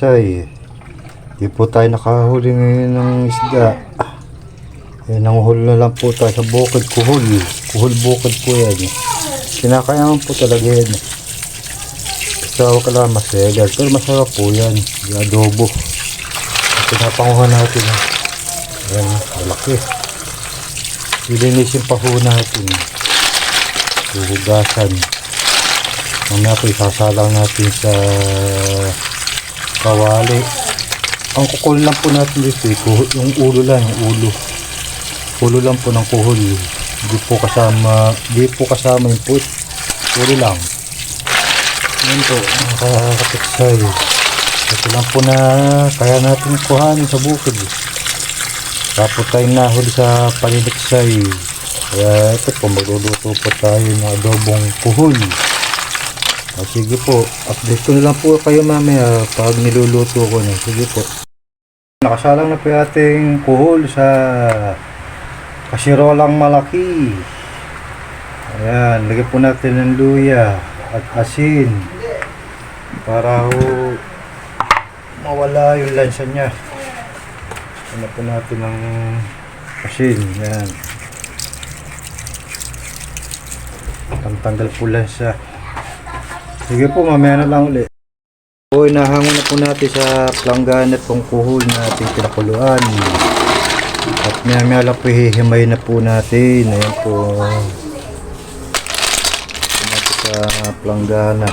kapitbahay. Di po tayo nakahuli ngayon ng isda. Ayan, nanguhuli na lang po tayo sa bukid, kuhol. Kuhol bukid po yan. Kinakayaman po talaga yan. Sawa ka lang masegal. Pero masarap po yan. Yung adobo. Pinapanguhan natin. Ayan, malaki. Ilinisin pa po natin. Huhugasan. Mamaya po isasalang natin sa kawali. Ang kukul lang po natin dito, yung ulo lang, yung ulo. Ulo lang po ng kuhol. Hindi po kasama yung put. Ulo lang. Yan po, nakakapitsay. Ito lang po na kaya natin kuhanin sa bukid. Tapos tayo nahuli sa paliliksay. Kaya ito po, magluluto po tayo ng adobong kuhol. Sige po, update ko na lang po kayo mamaya pag niluluto ko na. Sige po. Nakasalang na po yung ating kuhol sa kasirolang malaki. Ayan, lagyan po natin ng luya at asin para mawala yung lansa niya. Lagyan po natin ng asin. Ayan. Tanggal po lansa. Sige po, mamaya na lang ulit. So, inahangon na po natin sa planggana itong kuhol na ating pinakuluan. At maya lang po hihimay na po natin. Ayan po. Natin sa planggana.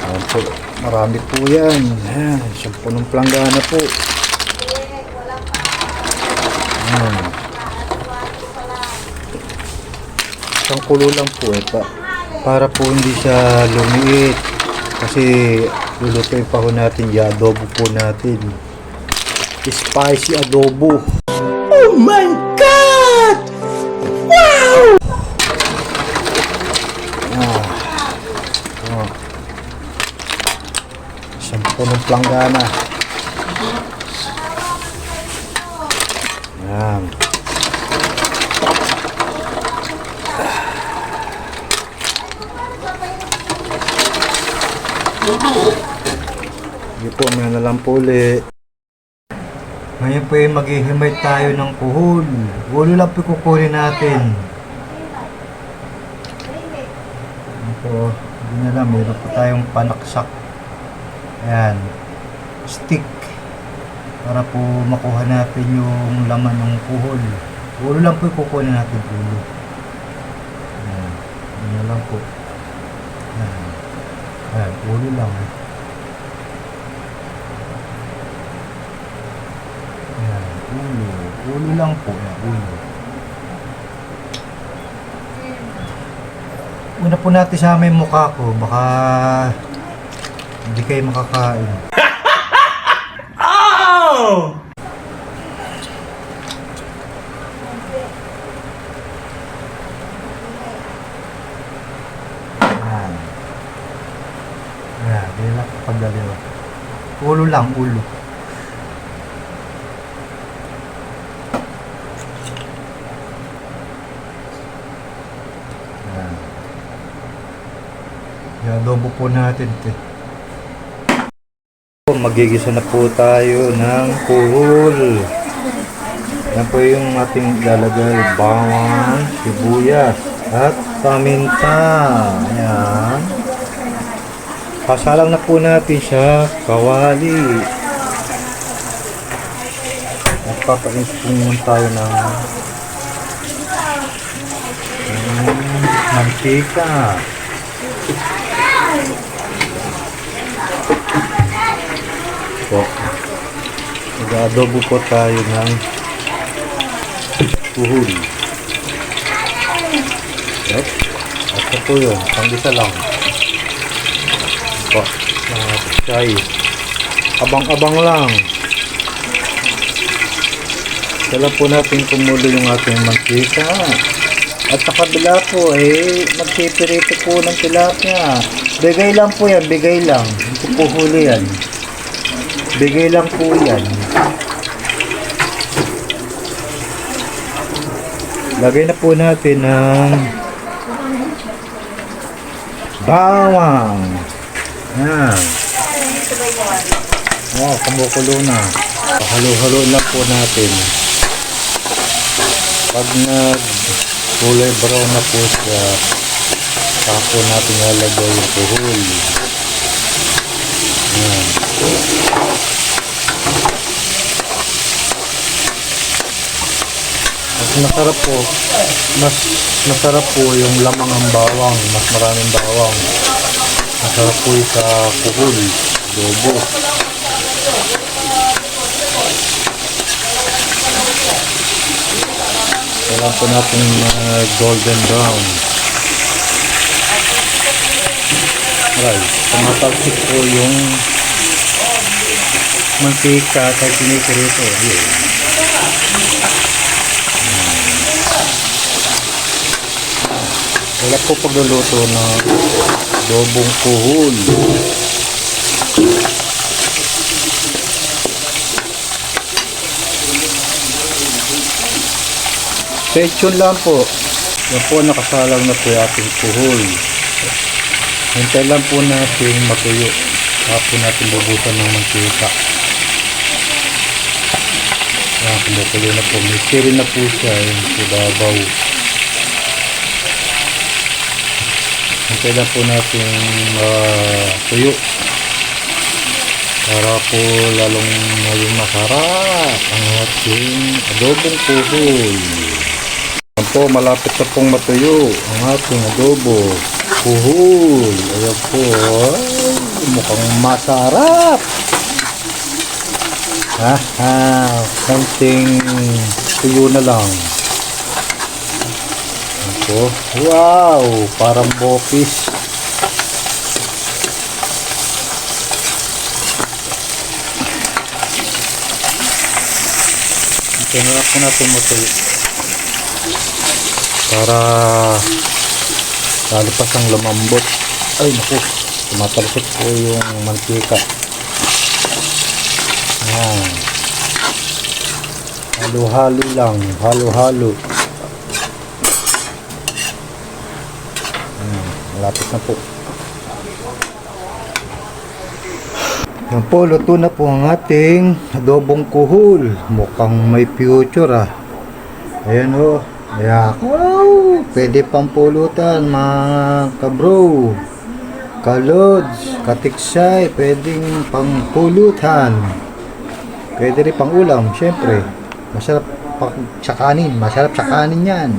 Ayan po. Marami po yan. Ayan. 10 ng planggana po. Ayan. Isang kulo lang po ito. Para po hindi siya lumiit. Kasi lulutuin pa ho natin yung adobo po natin. Spicy adobo. Oh my God! Wow! Sampo ng planggana. Ayan. Hindi po, may na lang po ulit. Ngayon po yung maghihimay tayo ng kuhol. Ulo lang po kukunin natin. Ano po, hindi na lang, mayroon po tayong panaksak. Ayan, stick. Para po makuha natin yung laman ng kuhol. Ulo lang po kukunin natin, ulo. Ayan, yun lang po. Ayan. Ayan, ulo lang. Ayan, ulo. Ulo lang po. Ayan, ulo. Una po natin sa aming mukha ko. Baka hindi kayo makakain. Oh! Ayan, hindi lang pagdaliwa. Ulo lang, ulo. Ayan. I-adobo po natin ito. Magigisa na po tayo ng kuhol. Yan po yung ating lalagay. Bawang, sibuyas, at paminta. Ayan. Pasalang na po natin siya, kawali. At papainit po naman tayo ng mantika. Po. Mag-adobo po tayo ng kuhol. Yep. At po yun, panggisa lang. Po, chay. Abang-abang lang. Kailan po natin kumulo yung ating mantika. At sa kabila po, magpipirito po ng tilapia. Bigay lang po yan, bigay lang. Hindi po huli yan. Bigay lang po yan. Lagay na po natin ng bawang. Yan. Kumukulo na. Halo-halo lang po natin. Pag kulay brown na po siya, saka po natin lalagay yung kuhol. Ayan. Mas masarap po yung lamang ng bawang, mas maraming bawang. Masarap po yung sa kuhol, adobo. Kailangan po natin golden brown. Right, tumatalsik po yung mantika kahit pinipirito. Yun. Wala po pagluluto ng adobong kuhol. Section lang po. Yan po, nakasalang na po yung ating kuhol. Hintay lang po natin matuyo. Saka po natin bubusan ng mantika. Yan, kumukulo na po. May siri na po siya yung ibabaw. Hintay lang po natin tuyo. Para po lalong maging masarap ang ating adobong kuhol. Ayan po, malapit na pong matuyo ang ating adobo kuhol. Ayan po, ay, mukhang masarap. Konting tuyo na lang. Ayan po, wow, parang bopis. Kaya po natin matuyo para lalipas ang lumambot. Ay naku, tumatalsik po yung mantika. Ayan, halo-halo lang, halo-halo. Malapit na po. Yan po, luto na po ang ating adobong kuhol. Mukhang may future Ayan o. Ayan. Wow, pwede pang pulutan mga kabro, kalods, katiksay. Pwedeng pang pulutan. Pwede rin pang ulam, syempre. Masarap sa kanin. Masarap sa kanin yan.